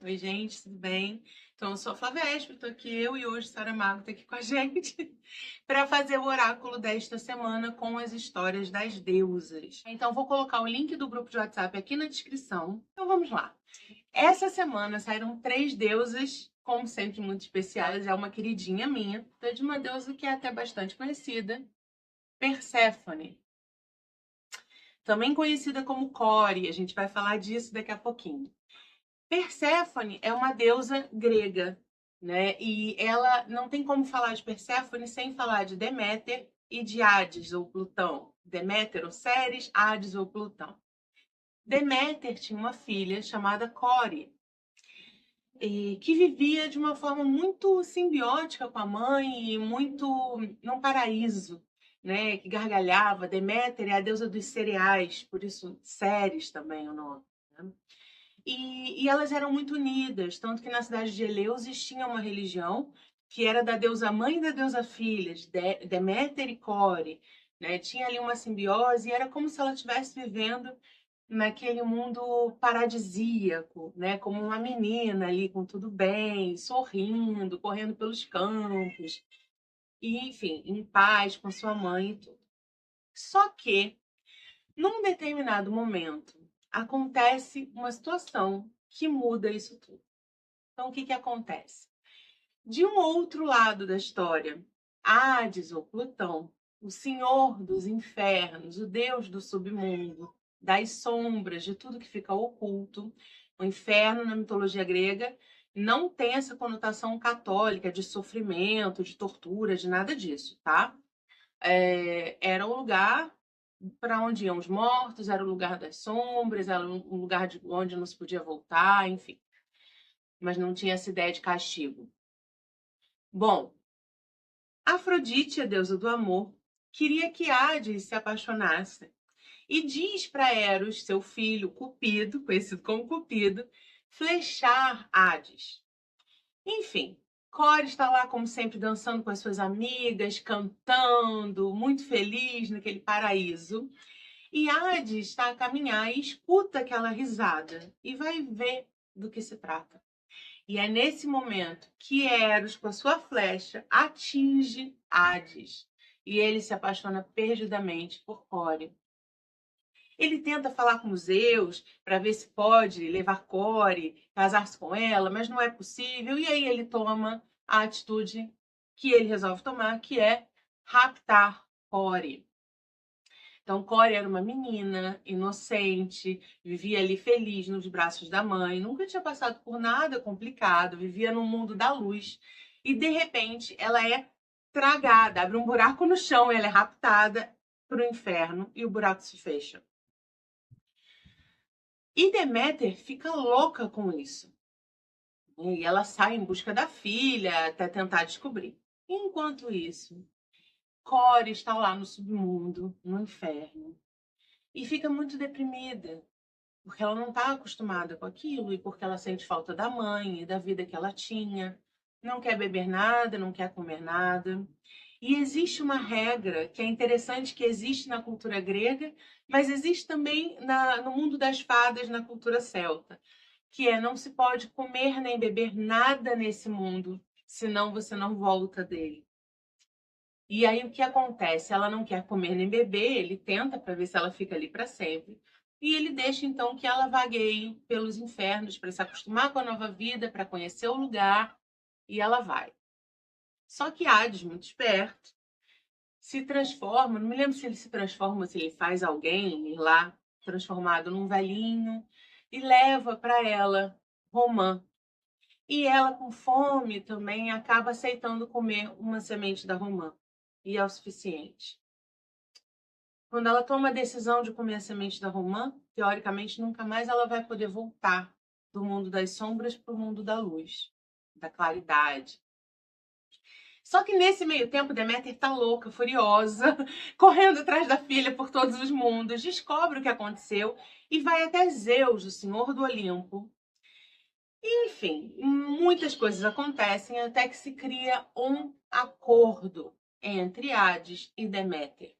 Oi, gente, tudo bem? Então, eu sou a Flávia Esper, tô aqui eu e hoje Sara Mago tá aqui com a gente para fazer o oráculo desta semana com as histórias das deusas. Então, vou colocar o link do grupo de WhatsApp aqui na descrição. Então, vamos lá. Essa semana saíram 3 deusas, como sempre, muito especiais. É uma queridinha minha, é de uma deusa que é até bastante conhecida, Perséfone. Também conhecida como Core, a gente vai falar disso daqui a pouquinho. Perséfone é uma deusa grega, né? E ela não tem como falar de Perséfone sem falar de Deméter e de Hades ou Plutão. Deméter ou Ceres, Hades ou Plutão. Deméter tinha uma filha chamada Core, que vivia de uma forma muito simbiótica com a mãe e muito num paraíso, né? Que gargalhava. Deméter é a deusa dos cereais, por isso Ceres também é o nome. Né? E elas eram muito unidas, tanto que na cidade de Eleusis tinha uma religião que era da deusa mãe e da deusa filha, Deméter e Core, né? Tinha ali uma simbiose e era como se ela estivesse vivendo naquele mundo paradisíaco, né? Como uma menina ali com tudo bem, sorrindo, correndo pelos campos, e enfim, em paz com sua mãe e tudo. Só que num determinado momento, acontece uma situação que muda isso tudo. Então, o que acontece? De um outro lado da história, Hades ou Plutão, o senhor dos infernos, o deus do submundo, das sombras, de tudo que fica oculto, o inferno na mitologia grega não tem essa conotação católica de sofrimento, de tortura, de nada disso, tá? Era um lugar para onde iam os mortos, era o lugar das sombras, era um lugar de onde não se podia voltar, enfim. Mas não tinha essa ideia de castigo. Bom, Afrodite, a deusa do amor, queria que Hades se apaixonasse e diz para Eros, seu filho Cupido, conhecido como Cupido, flechar Hades. Enfim, Core está lá, como sempre, dançando com as suas amigas, cantando, muito feliz naquele paraíso. E Hades está a caminhar e escuta aquela risada e vai ver do que se trata. E é nesse momento que Eros, com a sua flecha, atinge Hades. E ele se apaixona perdidamente por Core. Ele tenta falar com Zeus para ver se pode levar Core, casar-se com ela, mas não é possível. E aí ele toma a atitude que ele resolve tomar, que é raptar Core. Então, Core era uma menina inocente, vivia ali feliz nos braços da mãe, nunca tinha passado por nada complicado, vivia no mundo da luz. E, de repente, ela é tragada, abre um buraco no chão, ela é raptada para o inferno e o buraco se fecha. E Deméter fica louca com isso. E ela sai em busca da filha até tentar descobrir. Enquanto isso, Core está lá no submundo, no inferno, e fica muito deprimida, porque ela não está acostumada com aquilo e porque ela sente falta da mãe e da vida que ela tinha. Não quer beber nada, não quer comer nada. E existe uma regra que é interessante, que existe na cultura grega, mas existe também no mundo das fadas, na cultura celta, que é: não se pode comer nem beber nada nesse mundo, senão você não volta dele. E aí o que acontece? Ela não quer comer nem beber, ele tenta para ver se ela fica ali para sempre. E ele deixa então que ela vagueie pelos infernos para se acostumar com a nova vida, para conhecer o lugar, e ela vai. Só que Hades, muito esperto, se transforma, não me lembro se ele se transforma, se ele faz alguém ir lá transformado num velhinho e leva para ela romã. E ela, com fome também, acaba aceitando comer uma semente da romã. E é o suficiente. Quando ela toma a decisão de comer a semente da romã, teoricamente nunca mais ela vai poder voltar do mundo das sombras para o mundo da luz, da claridade. Só que nesse meio tempo, Deméter tá louca, furiosa, correndo atrás da filha por todos os mundos, descobre o que aconteceu e vai até Zeus, o senhor do Olimpo. Enfim, muitas coisas acontecem até que se cria um acordo entre Hades e Deméter.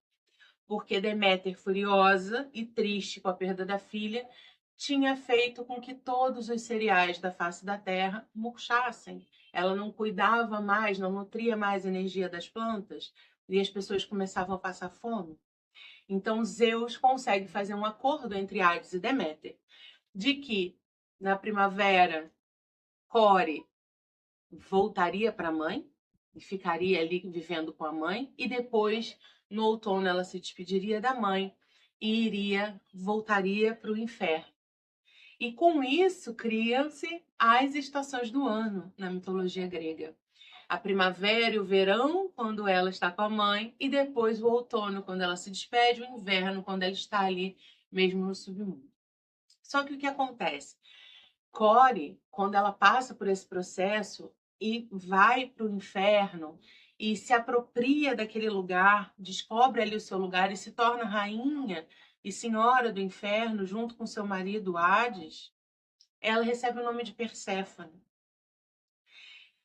Porque Deméter, furiosa e triste com a perda da filha, tinha feito com que todos os cereais da face da terra murchassem. Ela não cuidava mais, não nutria mais a energia das plantas e as pessoas começavam a passar fome. Então Zeus consegue fazer um acordo entre Hades e Deméter de que na primavera Core voltaria para a mãe e ficaria ali vivendo com a mãe, e depois no outono ela se despediria da mãe e voltaria para o inferno. E com isso criam-se as estações do ano na mitologia grega. A primavera e o verão, quando ela está com a mãe, e depois o outono, quando ela se despede, o inverno, quando ela está ali mesmo no submundo. Só que o que acontece? Core, quando ela passa por esse processo e vai para o inferno e se apropria daquele lugar, descobre ali o seu lugar e se torna rainha e senhora do inferno junto com seu marido Hades, ela recebe o nome de Perséfone.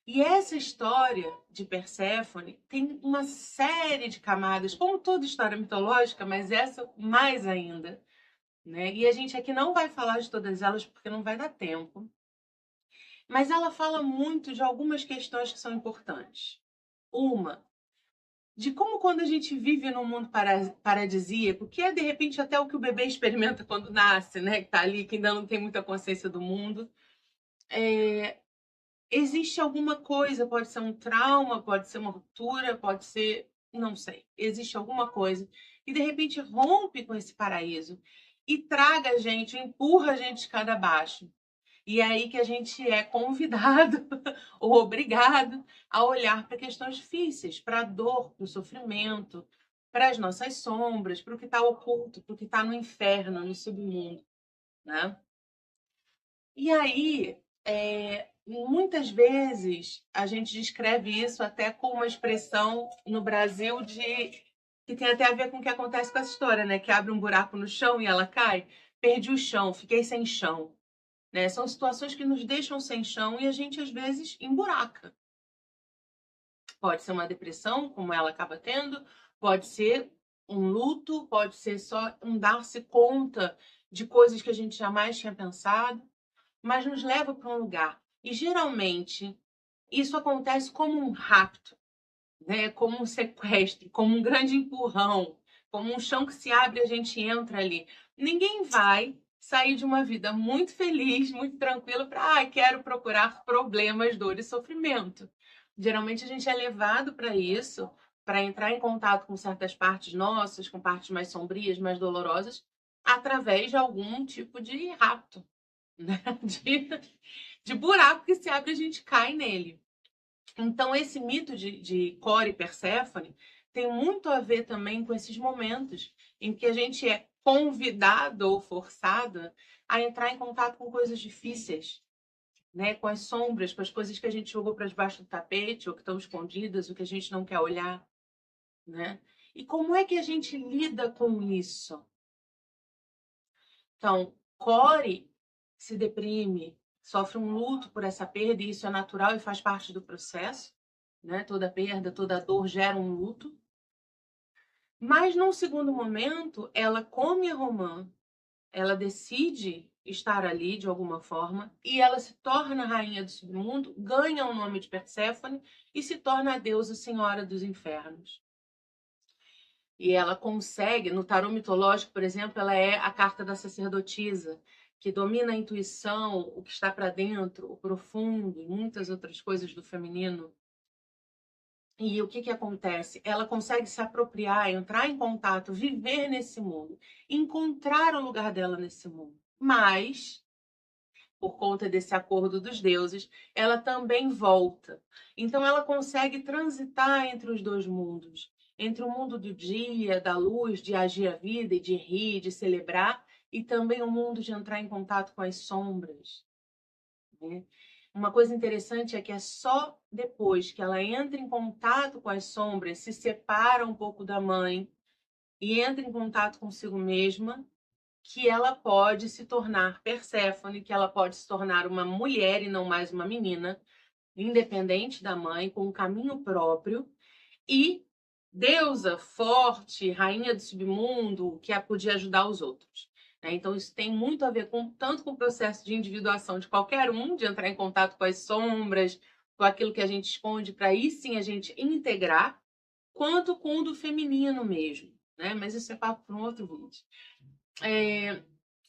E essa história de Perséfone tem uma série de camadas, como toda história mitológica, mas essa mais ainda, né? E a gente aqui não vai falar de todas elas porque não vai dar tempo. Mas ela fala muito de algumas questões que são importantes. Uma, de como quando a gente vive num mundo paradisíaco, que é de repente até o que o bebê experimenta quando nasce, né? Que tá ali, que ainda não tem muita consciência do mundo. Existe alguma coisa, pode ser um trauma, pode ser uma ruptura, pode ser, não sei. Existe alguma coisa e de repente rompe com esse paraíso e traga a gente, empurra a gente de escada abaixo. E é aí que a gente é convidado ou obrigado a olhar para questões difíceis, para a dor, para o sofrimento, para as nossas sombras, para o que está oculto, para o que está no inferno, no submundo, né? E aí, muitas vezes, a gente descreve isso até com uma expressão no Brasil que tem até a ver com o que acontece com essa história, né? Que abre um buraco no chão e ela cai. Perdi o chão, fiquei sem chão. Né? São situações que nos deixam sem chão e a gente, às vezes, emburaca. Pode ser uma depressão, como ela acaba tendo, pode ser um luto, pode ser só um dar-se conta de coisas que a gente jamais tinha pensado, mas nos leva para um lugar. E, geralmente, isso acontece como um rapto, né? Como um sequestro, como um grande empurrão, como um chão que se abre e a gente entra ali. Ninguém vai sair de uma vida muito feliz, muito tranquila para, quero procurar problemas, dor e sofrimento. Geralmente a gente é levado para isso, para entrar em contato com certas partes nossas, com partes mais sombrias, mais dolorosas, através de algum tipo de rapto, né? De buraco que se abre e a gente cai nele. Então, esse mito de Core e Perséfone tem muito a ver também com esses momentos em que a gente é convidado ou forçada a entrar em contato com coisas difíceis, né? Com as sombras, com as coisas que a gente jogou para debaixo do tapete, ou que estão escondidas, ou que a gente não quer olhar, né? E como é que a gente lida com isso? Então, Core se deprime, sofre um luto por essa perda, e isso é natural e faz parte do processo, né? Toda perda, toda dor gera um luto. Mas, num segundo momento, ela come a romã, ela decide estar ali de alguma forma e ela se torna a rainha do submundo, ganha o nome de Perséfone e se torna a deusa senhora dos infernos. E ela consegue, no tarô mitológico, por exemplo, ela é a carta da sacerdotisa, que domina a intuição, o que está para dentro, o profundo, e muitas outras coisas do feminino. E o que acontece? Ela consegue se apropriar, entrar em contato, viver nesse mundo, encontrar o lugar dela nesse mundo. Mas, por conta desse acordo dos deuses, ela também volta. Então, ela consegue transitar entre os dois mundos. Entre o mundo do dia, da luz, de agir a vida e de rir, de celebrar, e também o mundo de entrar em contato com as sombras, né? Uma coisa interessante é que é só depois que ela entra em contato com as sombras, se separa um pouco da mãe e entra em contato consigo mesma, que ela pode se tornar Perséfone, que ela pode se tornar uma mulher e não mais uma menina, independente da mãe, com um caminho próprio, e deusa forte, rainha do submundo, que podia ajudar os outros. né? Então, isso tem muito a ver tanto com o processo de individuação de qualquer um, de entrar em contato com as sombras, com aquilo que a gente esconde, para aí sim a gente integrar, quanto com o do feminino mesmo, né? Mas isso é papo para um outro vídeo.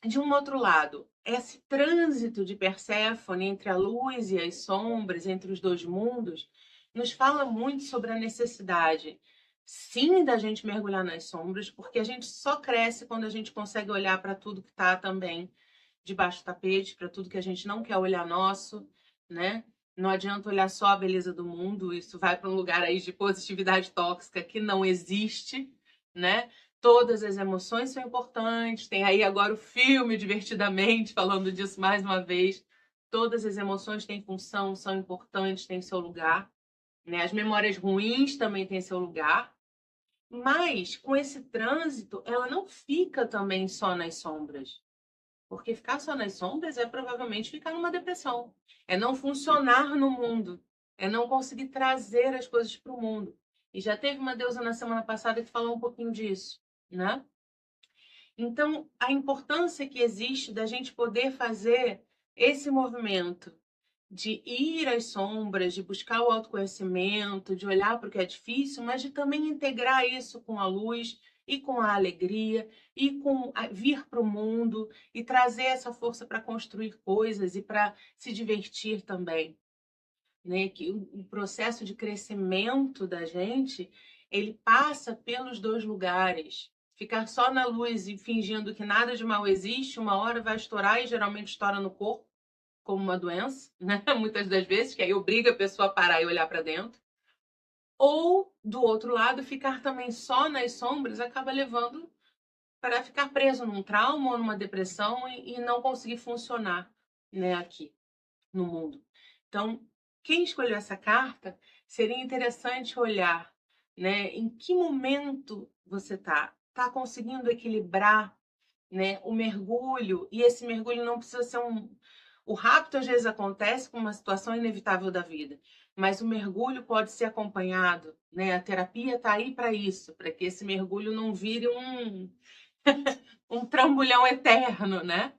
De um outro lado, esse trânsito de Perséfone entre a luz e as sombras, entre os dois mundos, nos fala muito sobre a necessidade, sim, da gente mergulhar nas sombras, porque a gente só cresce quando a gente consegue olhar para tudo que está também debaixo do tapete, para tudo que a gente não quer olhar nosso, né? Não adianta olhar só a beleza do mundo, isso vai para um lugar aí de positividade tóxica que não existe, né? Todas as emoções são importantes. Tem aí agora o filme Divertidamente falando disso mais uma vez. Todas as emoções têm função, são importantes, têm seu lugar, né? As memórias ruins também têm seu lugar. Mas com esse trânsito, ela não fica também só nas sombras. Porque ficar só nas sombras é provavelmente ficar numa depressão. É não funcionar no mundo. É não conseguir trazer as coisas para o mundo. E já teve uma deusa na semana passada que falou um pouquinho disso, né? Então, a importância que existe da gente poder fazer esse movimento de ir às sombras, de buscar o autoconhecimento, de olhar para o que é difícil, mas de também integrar isso com a luz e com a alegria e com vir para o mundo e trazer essa força para construir coisas e para se divertir também, né? Que o processo de crescimento da gente, ele passa pelos dois lugares. Ficar só na luz e fingindo que nada de mal existe, uma hora vai estourar e geralmente estoura no corpo como uma doença, né? Muitas das vezes, que aí obriga a pessoa a parar e olhar para dentro. Ou, do outro lado, ficar também só nas sombras acaba levando para ficar preso num trauma ou numa depressão e não conseguir funcionar, né, aqui no mundo. Então, quem escolheu essa carta, seria interessante olhar, né, em que momento você está conseguindo equilibrar, né, o mergulho, e esse mergulho não precisa ser o rapto às vezes acontece com uma situação inevitável da vida, mas o mergulho pode ser acompanhado, né? A terapia está aí para isso, para que esse mergulho não vire um trambolhão eterno, né?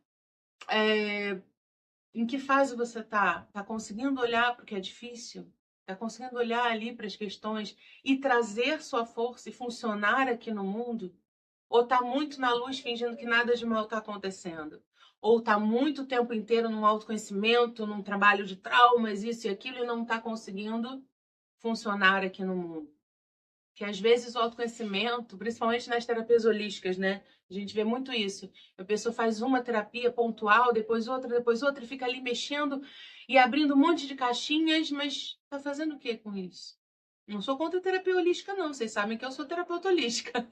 Em que fase você está? Está conseguindo olhar para o que é difícil? Está conseguindo olhar ali para as questões e trazer sua força e funcionar aqui no mundo? Ou está muito na luz fingindo que nada de mal está acontecendo? Ou está muito o tempo inteiro num autoconhecimento, num trabalho de traumas, isso e aquilo, e não está conseguindo funcionar aqui no mundo? Que às vezes o autoconhecimento, principalmente nas terapias holísticas, né? A gente vê muito isso. A pessoa faz uma terapia pontual, depois outra, e fica ali mexendo e abrindo um monte de caixinhas, mas está fazendo o que com isso? Não sou contra a terapia holística, não. Vocês sabem que eu sou terapeuta holística.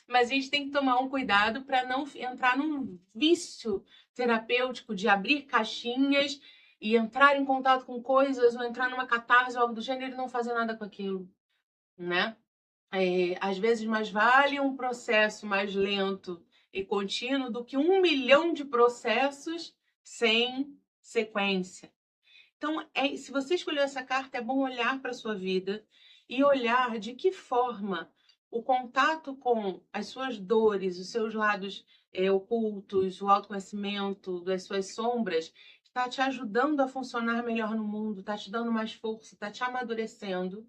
Mas a gente tem que tomar um cuidado para não entrar num vício terapêutico de abrir caixinhas e entrar em contato com coisas, ou entrar numa catarse ou algo do gênero e não fazer nada com aquilo, né? Às vezes mais vale um processo mais lento e contínuo do que 1 milhão de processos sem sequência. Então, se você escolheu essa carta, é bom olhar para a sua vida e olhar de que forma o contato com as suas dores, os seus lados ocultos, o autoconhecimento das suas sombras, está te ajudando a funcionar melhor no mundo, está te dando mais força, está te amadurecendo.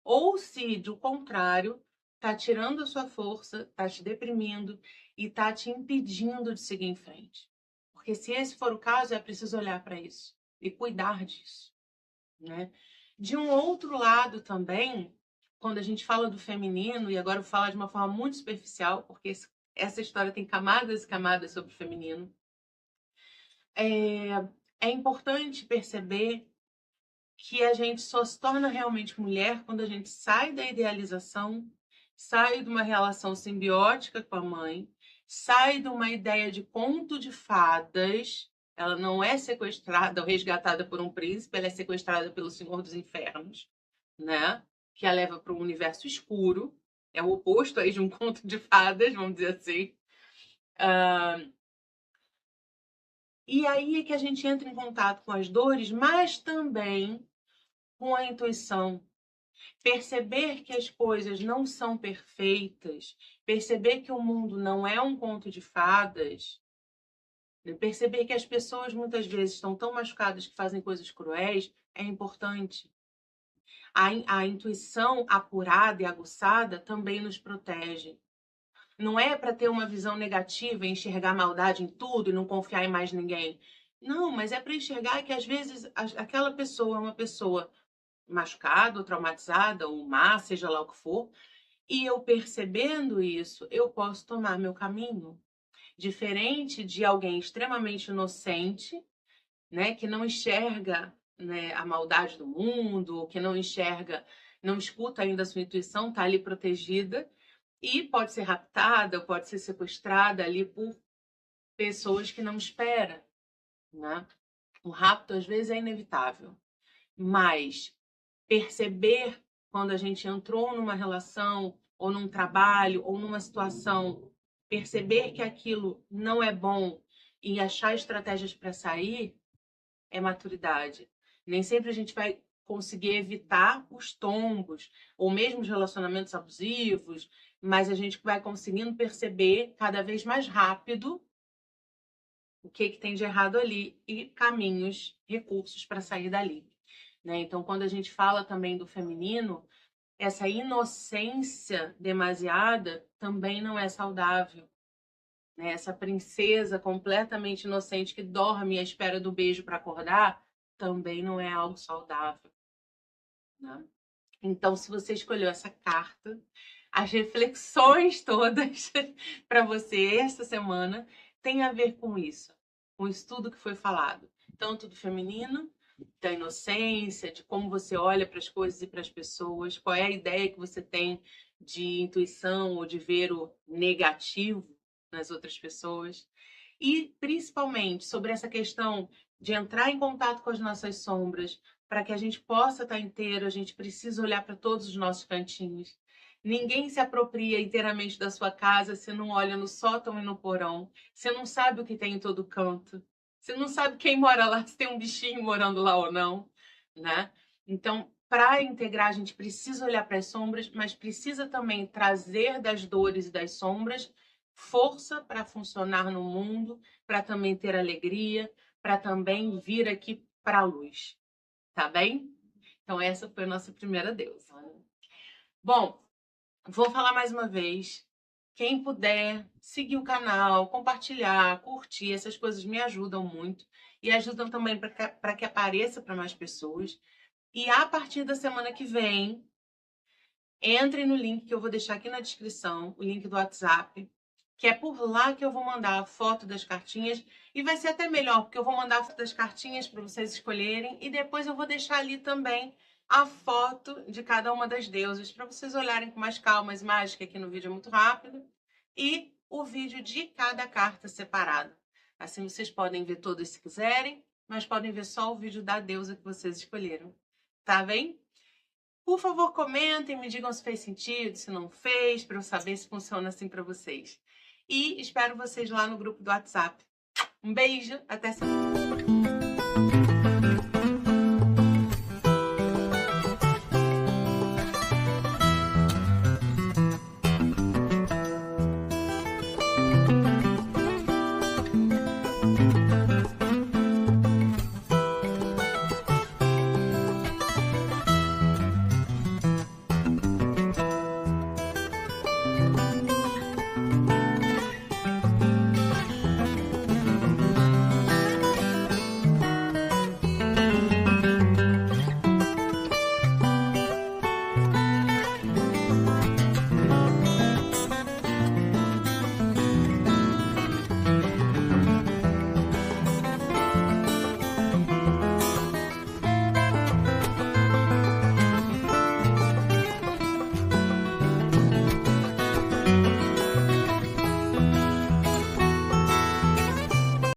Ou se, do contrário, está tirando a sua força, está te deprimindo e está te impedindo de seguir em frente. Porque se esse for o caso, é preciso olhar para isso e cuidar disso, né? De um outro lado também, quando a gente fala do feminino, e agora eu vou falar de uma forma muito superficial, porque essa história tem camadas e camadas sobre o feminino, é importante perceber que a gente só se torna realmente mulher quando a gente sai da idealização, sai de uma relação simbiótica com a mãe, sai de uma ideia de conto de fadas. Ela não é sequestrada ou resgatada por um príncipe, ela é sequestrada pelo Senhor dos Infernos, né? Que a leva para um universo escuro. É o oposto aí de um conto de fadas, vamos dizer assim. E aí é que a gente entra em contato com as dores, mas também com a intuição. Perceber que as coisas não são perfeitas, perceber que o mundo não é um conto de fadas, Perceber que as pessoas muitas vezes estão tão machucadas que fazem coisas cruéis é importante. A intuição apurada e aguçada também nos protege. Não é para ter uma visão negativa e enxergar maldade em tudo e não confiar em mais ninguém. Não, mas é para enxergar que às vezes aquela pessoa é uma pessoa machucada, ou traumatizada, ou má, seja lá o que for, e eu percebendo isso, eu posso tomar meu caminho. Diferente de alguém extremamente inocente, né, que não enxerga, né, a maldade do mundo, que não enxerga, não escuta ainda a sua intuição, está ali protegida e pode ser raptada, pode ser sequestrada ali por pessoas que não espera, né? O rapto às vezes é inevitável, mas perceber quando a gente entrou numa relação ou num trabalho ou numa situação, perceber que aquilo não é bom e achar estratégias para sair é maturidade. Nem sempre a gente vai conseguir evitar os tombos ou mesmo os relacionamentos abusivos, mas a gente vai conseguindo perceber cada vez mais rápido o que tem de errado ali e caminhos, recursos para sair dali. Né? Então, quando a gente fala também do feminino, essa inocência demasiada também não é saudável. Né? Essa princesa completamente inocente que dorme à espera do beijo para acordar também não é algo saudável. Né? Então, se você escolheu essa carta, as reflexões todas para você esta semana tem a ver com isso, com o estudo que foi falado, tanto do feminino, da inocência, de como você olha para as coisas e para as pessoas, qual é a ideia que você tem de intuição ou de ver o negativo nas outras pessoas, e principalmente sobre essa questão de entrar em contato com as nossas sombras. Para que a gente possa estar inteiro, a gente precisa olhar para todos os nossos cantinhos. Ninguém se apropria inteiramente da sua casa se não olha no sótão e no porão. Você não sabe o que tem em todo canto. Você não sabe quem mora lá, se tem um bichinho morando lá ou não, né? Então, para integrar, a gente precisa olhar para as sombras, mas precisa também trazer das dores e das sombras força para funcionar no mundo, para também ter alegria, para também vir aqui para a luz. Tá bem? Então, essa foi a nossa primeira deusa. Bom, vou falar mais uma vez. Quem puder, seguir o canal, compartilhar, curtir, essas coisas me ajudam muito. E ajudam também para que apareça para mais pessoas. E a partir da semana que vem, entre no link que eu vou deixar aqui na descrição, o link do WhatsApp, que é por lá que eu vou mandar a foto das cartinhas. E vai ser até melhor, porque eu vou mandar a foto das cartinhas para vocês escolherem. E depois eu vou deixar ali também a foto de cada uma das deusas, para vocês olharem com mais calma as imagens, que aqui no vídeo é muito rápido. E o vídeo de cada carta separado. Assim vocês podem ver todas se quiserem, mas podem ver só o vídeo da deusa que vocês escolheram. Tá bem? Por favor, comentem, me digam se fez sentido, se não fez, para eu saber se funciona assim para vocês. E espero vocês lá no grupo do WhatsApp. Um beijo, até semana.